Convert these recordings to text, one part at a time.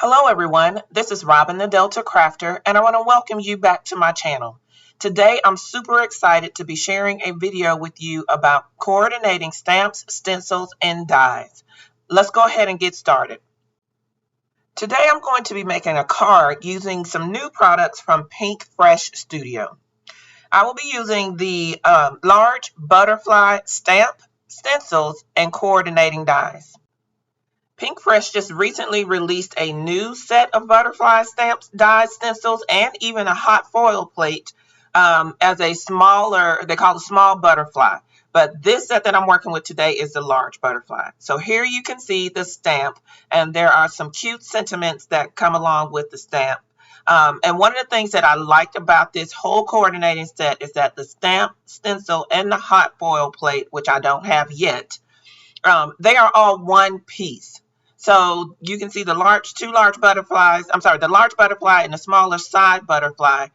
Hello everyone, this is Robin the Delta Crafter and I want to welcome you back to my channel. Today I'm super excited to be sharing a video with you about coordinating stamps, stencils, and dies. Let's go ahead and get started. Today I'm going to be making a card using some new products from Pinkfresh Studio. I will be using the large butterfly stamp, stencils, and coordinating dies. Pinkfresh just recently released a new set of butterfly stamps, dies, stencils, and even a hot foil plate as a smaller, they call it a small butterfly. But this set that I'm working with today is the large butterfly. So here you can see the stamp, and there are some cute sentiments that come along with the stamp. And one of the things that I liked about this whole coordinating set is that the stamp, stencil, and the hot foil plate, which I don't have yet, they are all one piece. So you can see the two large butterflies, the large butterfly and the smaller side butterfly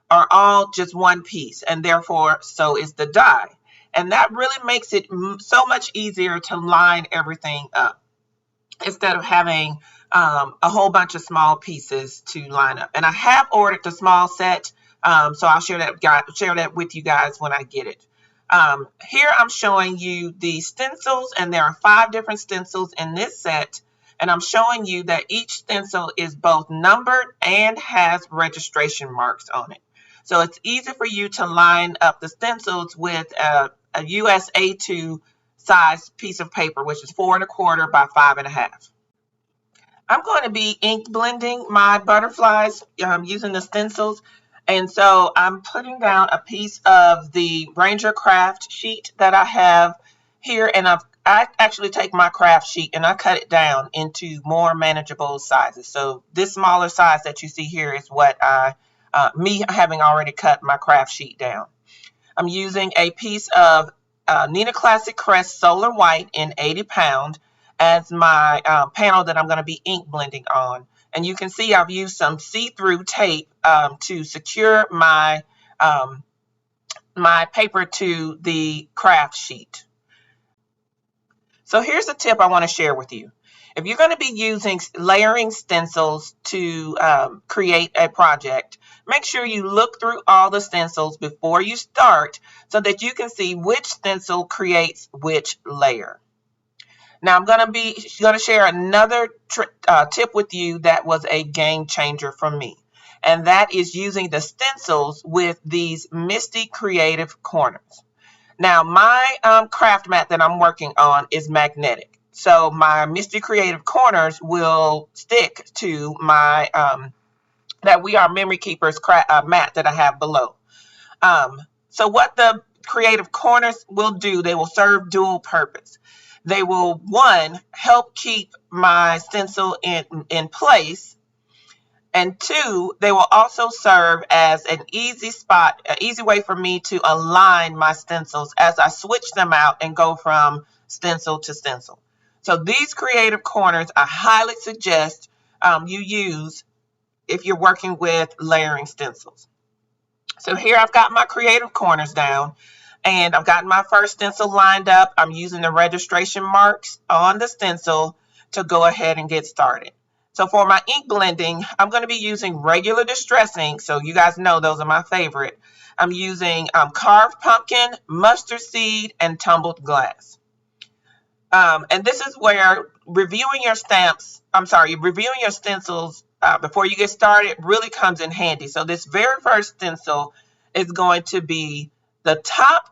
are all just one piece, and therefore so is the die. And that really makes it so much easier to line everything up instead of having a whole bunch of small pieces to line up. And I have ordered the small set, so I'll share that with you guys when I get it. Here I'm showing you the stencils, and there are 5 different stencils in this set. And I'm showing you that each stencil is both numbered and has registration marks on it. So it's easy for you to line up the stencils with a US A2 size piece of paper, which is 4 1/4 by 5 1/2. I'm going to be ink blending my butterflies using the stencils. And so I'm putting down a piece of the Ranger craft sheet that I have here, and I actually take my craft sheet and I cut it down into more manageable sizes. So this smaller size that you see here is what me having already cut my craft sheet down. I'm using a piece of Nina Classic Crest Solar White in 80 pound as my panel that I'm going to be ink blending on. And you can see I've used some see-through tape to secure my my paper to the craft sheet. So here's a tip I want to share with you. If you're going to be using layering stencils to create a project, make sure you look through all the stencils before you start so that you can see which stencil creates which layer. Now I'm going to share another tip with you that was a game changer for me, and that is using the stencils with these Misty Creative Corners. Now, my craft mat that I'm working on is magnetic. So my Misty Creative Corners will stick to my that We Are Memory Keepers mat that I have below. So what the Creative Corners will do, they will serve dual purpose. They will, one, help keep my stencil in place. And 2, they will also serve as an easy way for me to align my stencils as I switch them out and go from stencil to stencil. So these creative corners I highly suggest you use if you're working with layering stencils. So here I've got my creative corners down, and I've got my first stencil lined up. I'm using the registration marks on the stencil to go ahead and get started. So for my ink blending, I'm going to be using regular distress ink. So you guys know those are my favorite. I'm using carved pumpkin, mustard seed, and tumbled glass. And this is where reviewing your stencils before you get started really comes in handy. So this very first stencil is going to be the top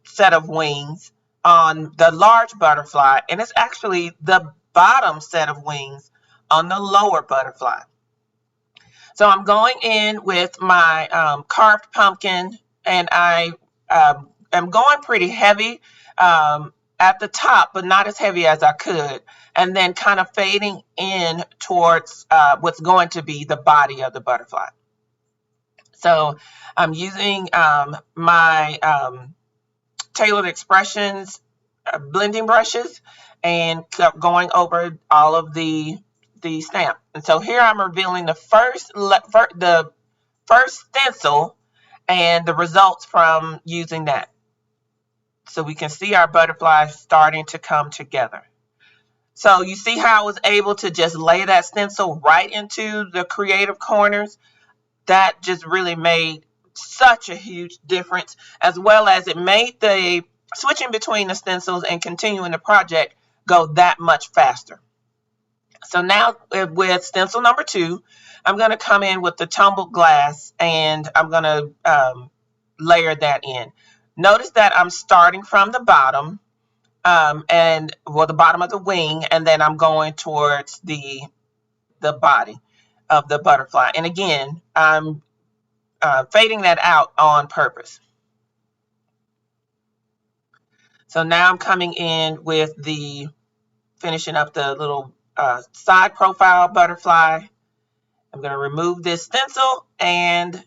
set of wings on the large butterfly, and it's actually the bottom set of wings on the lower butterfly. So I'm going in with my carved pumpkin, and I am going pretty heavy at the top, but not as heavy as I could, and then kind of fading in towards what's going to be the body of the butterfly. So I'm using my Tailored Expressions blending brushes and going over all of the stamp. And so here I'm revealing the first stencil and the results from using that. So we can see our butterflies starting to come together. So you see how I was able to just lay that stencil right into the creative corners? That just really made such a huge difference, as well as it made the switching between the stencils and continuing the project go that much faster. So now with stencil number 2, I'm going to come in with the tumbled glass, and I'm going to layer that in. Notice that I'm starting from the bottom, and well, the bottom of the wing, and then I'm going towards the body of the butterfly. And again, I'm fading that out on purpose. So now I'm coming in with the finishing up the little side profile butterfly. I'm going to remove this stencil, and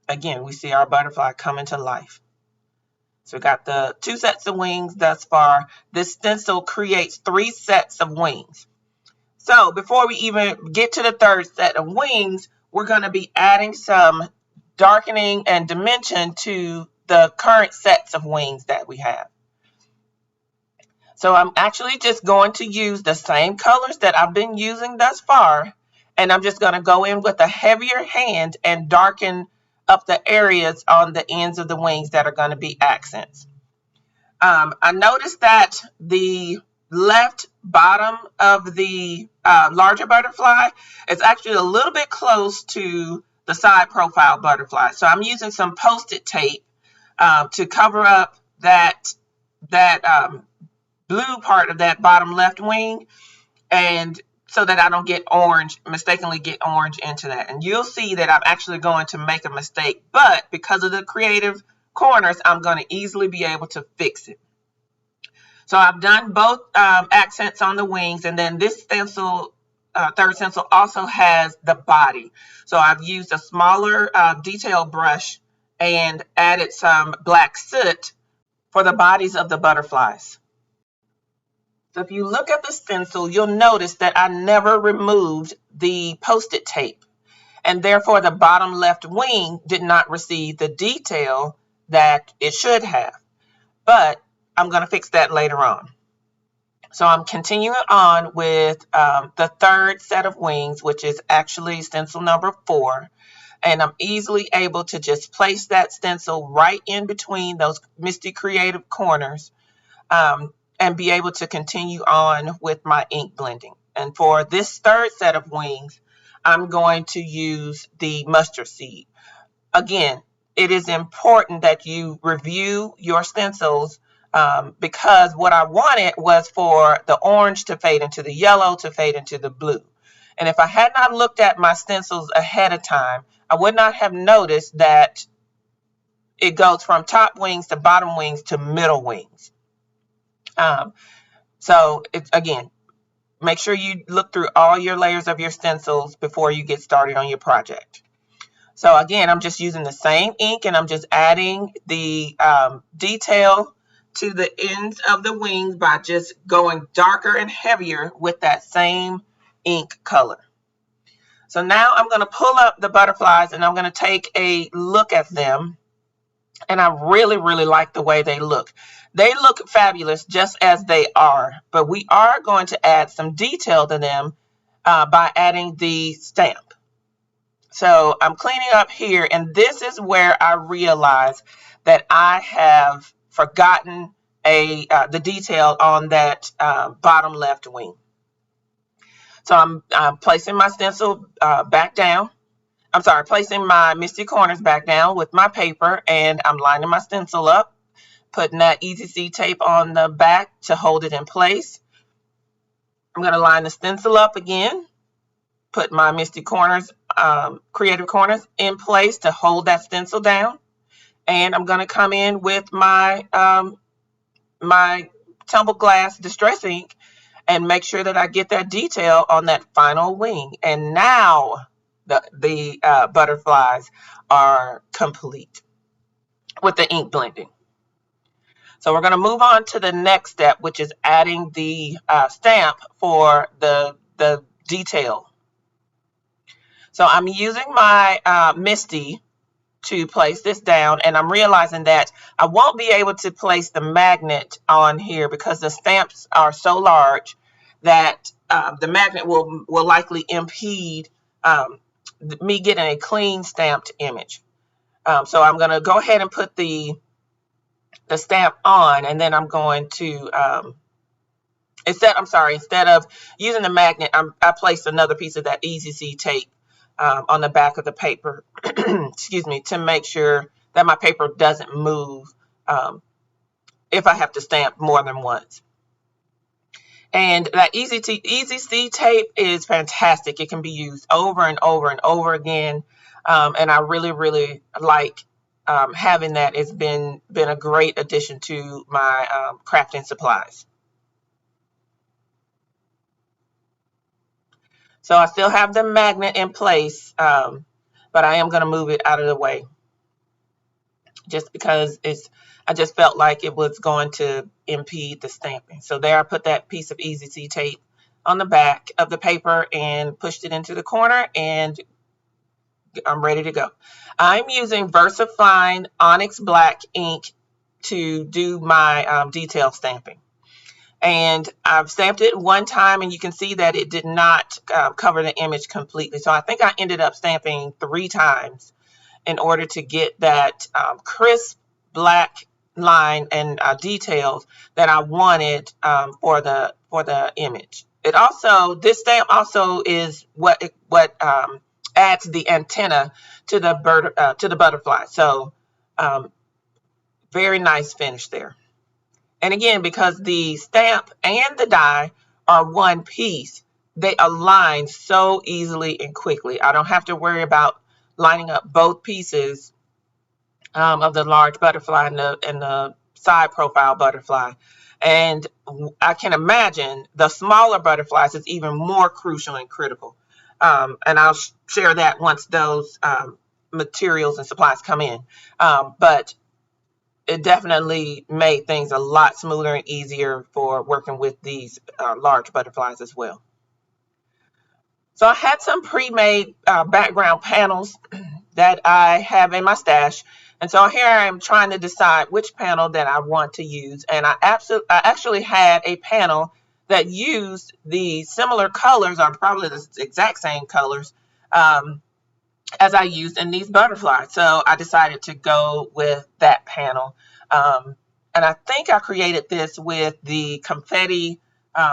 again, we see our butterfly coming to life. So we got the 2 sets of wings thus far. This stencil creates 3 sets of wings. So before we even get to the 3rd set of wings, we're going to be adding some darkening and dimension to the current sets of wings that we have. So I'm actually just going to use the same colors that I've been using thus far, and I'm just going to go in with a heavier hand and darken up the areas on the ends of the wings that are going to be accents. I noticed that the left bottom of the larger butterfly is actually a little bit close to the side profile butterfly. So I'm using some Post-it tape to cover up that blue part of that bottom left wing, and so that I don't mistakenly get orange into that. And you'll see that I'm actually going to make a mistake, but because of the creative corners, I'm going to easily be able to fix it. So I've done both accents on the wings, and then this stencil, 3rd stencil, also has the body. So I've used a smaller detail brush and added some black soot for the bodies of the butterflies. So if you look at the stencil, you'll notice that I never removed the Post-it tape, and therefore the bottom left wing did not receive the detail that it should have. But I'm going to fix that later on. So I'm continuing on with the 3rd set of wings, which is actually stencil number 4. And I'm easily able to just place that stencil right in between those misty creative corners, and be able to continue on with my ink blending. And for this 3rd set of wings, I'm going to use the mustard seed. Again, it is important that you review your stencils, because what I wanted was for the orange to fade into the yellow, to fade into the blue. And if I had not looked at my stencils ahead of time, I would not have noticed that it goes from top wings to bottom wings to middle wings. So again, make sure you look through all your layers of your stencils before you get started on your project. So again, I'm just using the same ink, and I'm just adding the detail to the ends of the wings by just going darker and heavier with that same ink color. So now I'm going to pull up the butterflies, and I'm going to take a look at them. And I really, really like the way they look. They look fabulous just as they are, but we are going to add some detail to them by adding the stamp. So I'm cleaning up here, and this is where I realize that I have forgotten the detail on that bottom left wing. So I'm placing my stencil back down. I'm sorry, placing my misty corners back down with my paper, and I'm lining my stencil up, putting that Easy C tape on the back to hold it in place. I'm going to line the stencil up again, put my misty corners, creative corners in place to hold that stencil down. And I'm going to come in with my my tumbled glass distress ink and make sure that I get that detail on that final wing. And now the butterflies are complete with the ink blending. So we're going to move on to the next step, which is adding the stamp for the detail. So I'm using my Misty to place this down, and I'm realizing that I won't be able to place the magnet on here because the stamps are so large that the magnet will likely impede me getting a clean stamped image. So I'm going to go ahead and put the stamp on, and then I'm going to instead of using the magnet, I placed another piece of that Easy See tape on the back of the paper, excuse me, to make sure that my paper doesn't move if I have to stamp more than once. And that Easy See tape is fantastic. It can be used over and over and over again. And I really, really like having that. It's been a great addition to my crafting supplies. So I still have the magnet in place, but I am going to move it out of the way just because I just felt like it was going to impede the stamping. So there I put that piece of Easy See tape on the back of the paper and pushed it into the corner, and I'm ready to go. I'm using VersaFine Onyx Black ink to do my detail stamping. And I've stamped it one time, and you can see that it did not cover the image completely. So I think I ended up stamping 3 times in order to get that crisp black line and details that I wanted for the image. This stamp also is what adds the antenna to the butterfly. So very nice finish there. And again, because the stamp and the die are one piece, they align so easily and quickly. I don't have to worry about lining up both pieces of the large butterfly and the side profile butterfly. And I can imagine the smaller butterflies is even more crucial and critical. And I'll share that once those materials and supplies come in. But it definitely made things a lot smoother and easier for working with these large butterflies as well. So I had some pre-made background panels that I have in my stash. And so here I am trying to decide which panel that I want to use. And I actually had a panel that used the similar colors, or probably the exact same colors, as I used in these butterflies. So I decided to go with that panel. And I think I created this with the confetti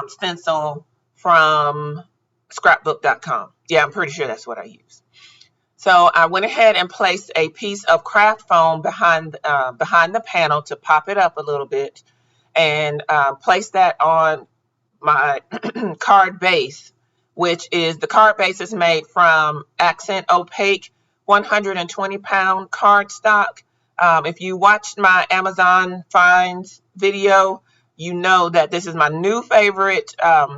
stencil from scrapbook.com. Yeah, I'm pretty sure that's what I used. So I went ahead and placed a piece of craft foam behind the panel to pop it up a little bit, and placed that on my card base, which is the card base is made from Accent Opaque 120-pound cardstock. If you watched my Amazon finds video, you know that this is my new favorite card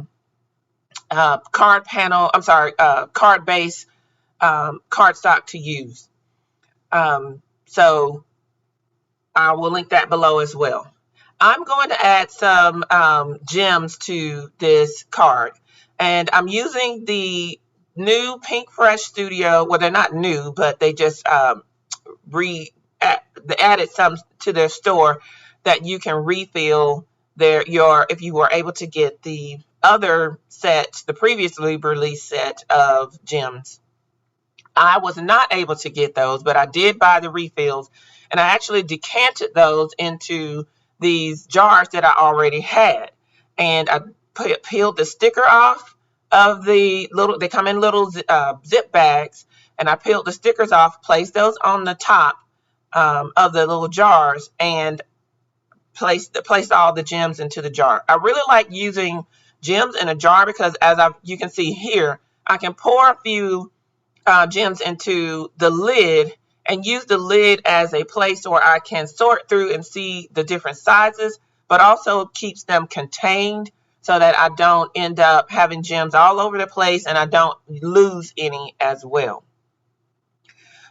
base cardstock to use. So I will link that below as well. I'm going to add some gems to this card, and I'm using the new Pinkfresh Studio. Well, they're not new, but they just added some to their store that you can refill if you were able to get the other set, the previously released set of gems. I was not able to get those, but I did buy the refills, and I actually decanted those into these jars that I already had. And I peeled the sticker off of they come in little zip bags, and I peeled the stickers off, placed those on the top of the little jars, and placed all the gems into the jar. I really like using gems in a jar because, you can see here, I can pour a few gems into the lid and use the lid as a place where I can sort through and see the different sizes, but also keeps them contained so that I don't end up having gems all over the place and I don't lose any as well.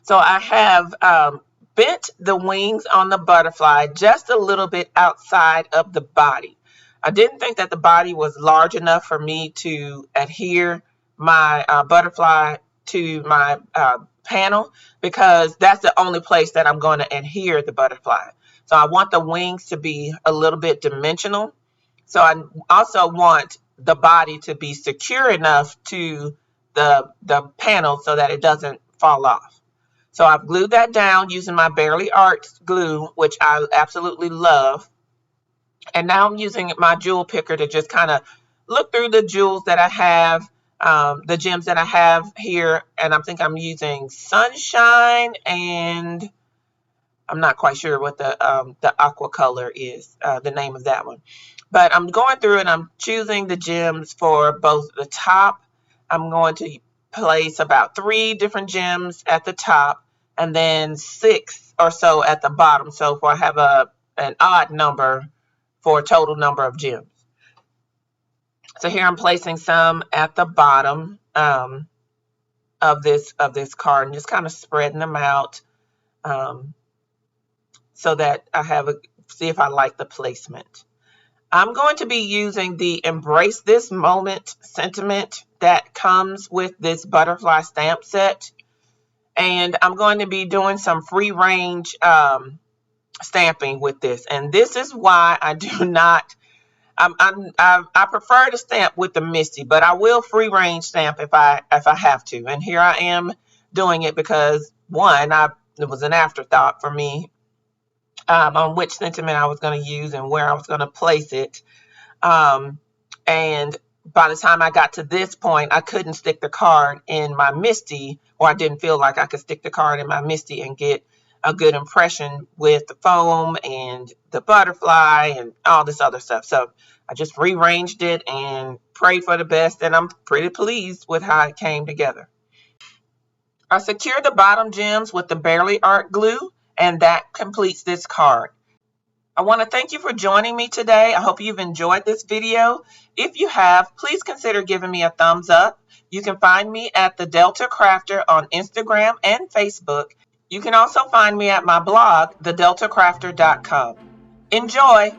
So I have bent the wings on the butterfly just a little bit outside of the body. I didn't think that the body was large enough for me to adhere my butterfly to my panel, because that's the only place that I'm going to adhere the butterfly. So I want the wings to be a little bit dimensional. So I also want the body to be secure enough to the panel so that it doesn't fall off. So I've glued that down using my Barely Art glue, which I absolutely love. And now I'm using my jewel picker to just kind of look through the jewels that I have, the gems that I have here. And I think I'm using Sunshine, and I'm not quite sure what the aqua color is, the name of that one. But I'm going through and I'm choosing the gems for both the top. I'm going to place about 3 different gems at the top and then 6 or so at the bottom. So if I have an odd number for a total number of gems. So here I'm placing some at the bottom of this card and just kind of spreading them out so that I have see if I like the placement. I'm going to be using the Embrace This Moment sentiment that comes with this butterfly stamp set. And I'm going to be doing some free range stamping with this. And this is why I do not, I prefer to stamp with the Misty, but I will free range stamp if I have to. And here I am doing it because one, it was an afterthought for me on which sentiment I was going to use and where I was going to place it. And by the time I got to this point, I couldn't stick the card in my Misty, or I didn't feel like I could stick the card in my Misty and get a good impression with the foam and the butterfly and all this other stuff. So I just rearranged it and prayed for the best, and I'm pretty pleased with how it came together. I secured the bottom gems with the Barely Art glue, and that completes this card. I want to thank you for joining me today. I hope you've enjoyed this video. If you have, please consider giving me a thumbs up. You can find me at the Delta Crafter on Instagram and Facebook. You can also find me at my blog, thedeltacrafter.com. Enjoy!